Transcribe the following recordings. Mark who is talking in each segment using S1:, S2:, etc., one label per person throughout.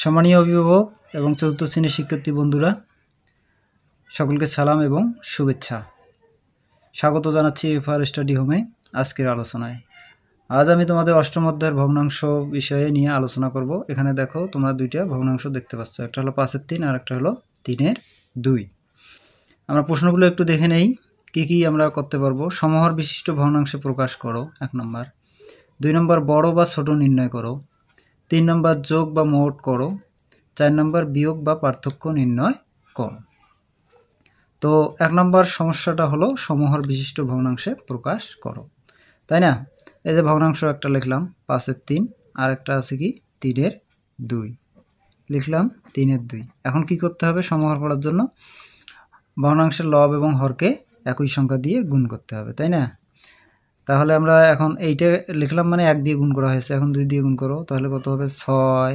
S1: সম্মানীয় অভিভাবক এবং চতুর্থ শ্রেণীর শিক্ষার্থী বন্ধুরা, সকলকে সালাম এবং শুভেচ্ছা। স্বাগত জানাচ্ছি এফআর স্টাডি হোমে আজকের আলোচনায়। আজ আমি তোমাদের অষ্টম অধ্যায়ের ভগ্নাংশ বিষয়ে নিয়ে আলোচনা করব। এখানে দেখো, তোমরা দুইটা ভগ্নাংশ দেখতে পাচ্ছ, একটা হলো 5-এর 3 আর একটা হলো 3-এর 2। আমরা প্রশ্নগুলো একটু দেখে নেই, কি আমরা করতে পারবো। সমহর বিশিষ্ট ভগ্নাংশে প্রকাশ করো 1 নম্বর। 2 নম্বর বড় বা ছোট নির্ণয় করো। 3 নম্বর যোগ বা মোট করো। 4 নম্বর বিয়োগ বা পার্থক্য নির্ণয় করো। তো 1 নম্বর সমস্যাটা হলো সমহর বিশিষ্ট ভগ্নাংশে প্রকাশ করো, তাই না? এই যে ভগ্নাংশ একটা লিখলাম 5-এর 3, আর একটা আছে কি 3-এর 2 লিখলাম, 3-এর 2। এখন কি করতে হবে? সমহর করার জন্য ভগ্নাংশের লব এবং হরকে একই সংখ্যা দিয়ে গুণ করতে হবে, তাই না? তাহলে আমরা এখন এইটা লিখলাম, মানে 1 দিয়ে গুণ করা হয়েছে, এখন 2 দিয়ে গুণ করো, তাহলে কত হবে? 6,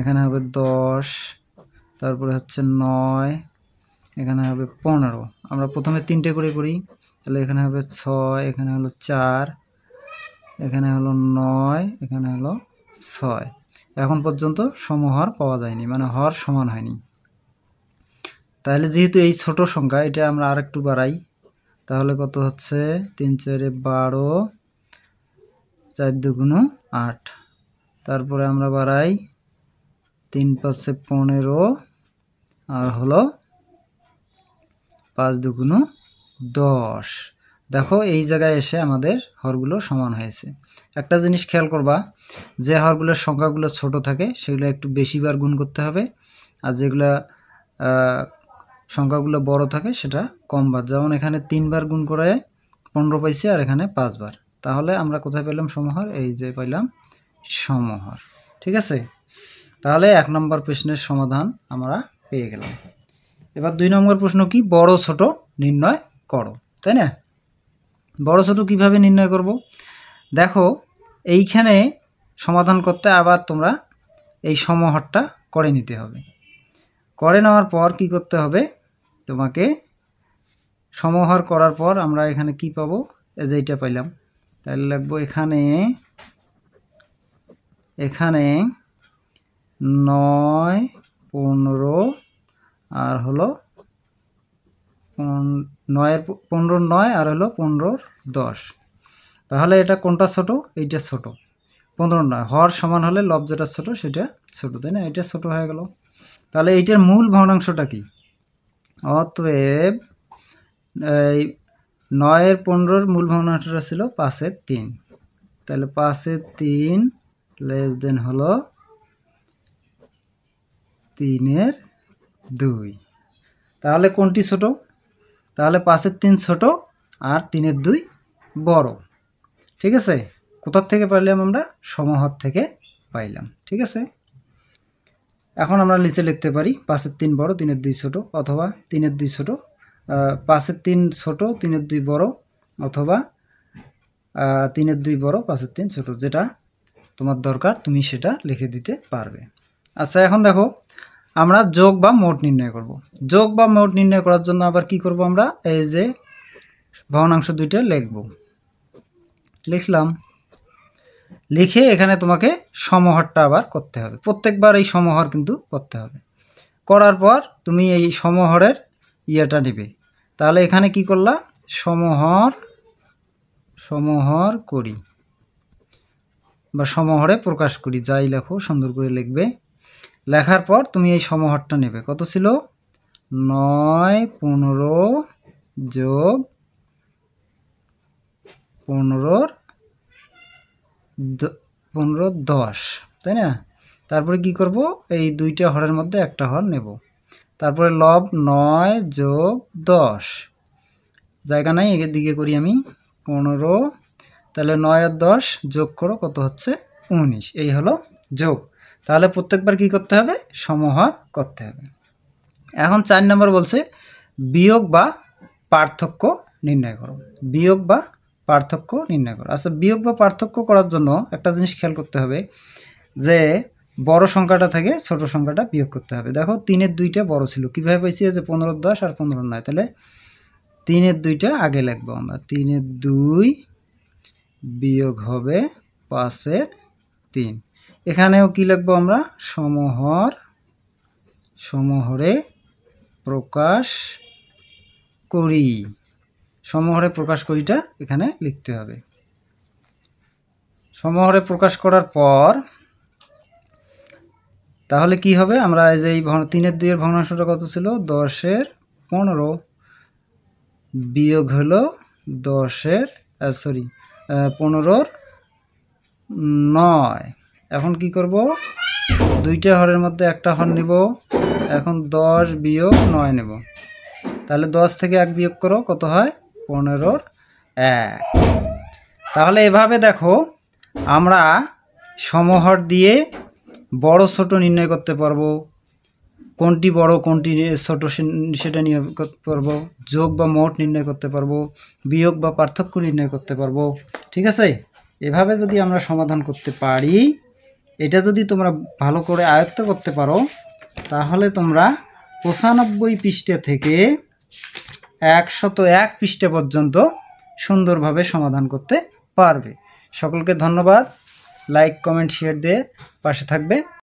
S1: এখানে হবে 10, তারপরে হচ্ছে 9, এখানে হবে 15। আমরা প্রথমে 3টে করে করি, তাহলে এখানে হবে 6, এখানে হলো 4, এখানে হলো 9, এখানে হলো 6। এখন পর্যন্ত সমহর পাওয়া যায়নি, মানে হর সমান হয়নি। তাহলে যেহেতু এই ছোট সংখ্যা, এটা আমরা আরেকটু বাড়াই, তাহলে কত হচ্ছে? 3 4 12, 4 2 8। তারপরে আমরা বাড়াই 3 5 15, আর হলো 5 2 10। দেখো, এই জায়গায় এসে আমাদের হরগুলো সমান হয়েছে। একটা জিনিস খেয়াল করবা, যে হরগুলোর সংখ্যাগুলো ছোট থাকে সেগুলো একটু বেশিবার গুণ করতে হবে, আর যেগুলো সংখ্যাগুলো বড় থাকে সেটা কমবার। যেমন এখানে 3 বার গুণ করে 15 পাইছি, আর এখানে 5 বার। তাহলে আমরা কোথায় পেলাম সমহর? এই যে পাইলাম সমহর। ঠিক আছে? তাহলে 1 নম্বর প্রশ্নের সমাধান আমরা পেয়ে গেলাম। এবার 2 নম্বর প্রশ্ন কি? বড় ছোট নির্ণয় করো, তাই না? বড় ছোট কিভাবে নির্ণয় করব? দেখো, এইখানে সমাধান করতে আবার তোমরা এই সমহরটা করে নিতে হবে। করে নেওয়ার পর কি করতে হবে? তোমাকে সমহর করার পর আমরা এখানে কি পাবো? এই যে এইটা পাইলাম, তাহলে লিখবো এখানে 9 15, আর হলো 9 9 আর হলো 15 10। তাহলে এটা কোনটা ছোট? এইটা ছোট। 15 9 হর সমান হলে লব যেটা ছোট সেটা ছোট, তাই না? এটা ছোট হয়ে গেল। তাহলে এইটার মূল ভগ্নাংশটা কি? অতএব এই 9 15 মূল ভগ্নাংশটা ছিল 5-এর 3। তাহলে 5-এর 3 লেস দেন হলো 3-এর 2। তাহলে কোনটি ছোট? তাহলে 5-এর 3 ছোট আর 3-এর 2 বড়। ঠিক আছে? কোথার থেকে পাইলাম? আমরা সমহর থেকে পাইলাম। ঠিক আছে? এখন আমরা নিচে লিখতে পারি 5-এর 3 বড়, 3-এর 2 ছোট, অথবা 3-এর 2 ছোট, 5-এর 3 ছোট, 3-এর 2 বড়, অথবা 3-এর 2 বড়, 5-এর 3 ছোট। যেটা তোমার দরকার তুমি সেটা লিখে দিতে পারবে। আচ্ছা, এখন দেখো, আমরা যোগ বা মোট নির্ণয় করব। যোগ বা মোট নির্ণয় করার জন্য আবার কি করব? আমরা এই যে ভগ্নাংশ দুইটা লিখব, লিখলাম, লিখে এখানে তোমাকে সমহরটা আবার করতে হবে। প্রত্যেকবার এই সমহর কিন্তু করতে হবে। করার পর তুমি এই সমহরের ইয়েটা নেবে। তাহলে এখানে কি করলা? সমহর করি বা সমহরে প্রকাশ করি, যাই লেখো সুন্দর করে লিখবে। লেখার পর তুমি এই সমহরটা নেবে। কত ছিল? 9 15 যোগ 15 10, তাই না? তারপরে কি করব? এই দুইটা হরের মধ্যে একটা হর নেব। তারপরে লব 9 যোগ 10, জায়গা নাই, এদিকে করি আমি 15। তাহলে 9 আর 10 যোগ করো, কত হচ্ছে? 19। এই হলো যোগ। তাহলে প্রত্যেকবার কি করতে হবে? সমহর করতে হবে। এখন 4 নম্বর বলছে বিয়োগ বা পার্থক্য নির্ণয় করো। বিয়োগ বা পার্থক্য নির্ণয় করো। আচ্ছা, বিয়োগ বা পার্থক্য করার জন্য একটা জিনিস খেয়াল করতে হবে, যে বড় সংখ্যাটা থেকে ছোট সংখ্যাটা বিয়োগ করতে হবে। দেখো, 3-এর 2টা বড় ছিল, কিভাবে পাইছি? যে 15 10 আর 15 9। তাহলে 3-এর 2টা আগে লিখবো আমরা। 3-এর 2 বিয়োগ হবে 5-এর 3। এখানেও কি লিখব আমরা সমহরে প্রকাশ করি। সমহরে প্রকাশ করিটা এখানে লিখতে হবে। সমহরে প্রকাশ করার পর তাহলে কি হবে, আমরা এই যে 3-এর 2-এর ভগ্নাংশটা কত ছিল, 10-এর 15 বিয়োগ হলো 15-র 9। এখন কি করব, দুইটা হরের মধ্যে একটা হর নিব। এখন 10 বিয়োগ 9 নেব। তাহলে 10 থেকে 1 বিয়োগ করো, কত হয়, 15-র 1। তাহলে এভাবে দেখো আমরা সমহর দিয়ে বড় ছোট নির্ণয় করতে পারবো, কোনটি বড় কোনটি ছোট সেটা নির্ণয় করতে পারবো, যোগ বা মোট নির্ণয় করতে পারবো, বিয়োগ বা পার্থক্য নির্ণয় করতে পারবো। ঠিক আছে, এভাবে যদি আমরা সমাধান করতে পারি, এটা যদি তোমরা ভালো করে আয়ত্ত করতে পারো, তাহলে তোমরা 95 পৃষ্ঠা থেকে 101 পৃষ্ঠা পর্যন্ত সুন্দরভাবে সমাধান করতে পারবে। সকলকে ধন্যবাদ। লাইক, কমেন্ট, শেয়ার দিয়ে পাশে থাকবে।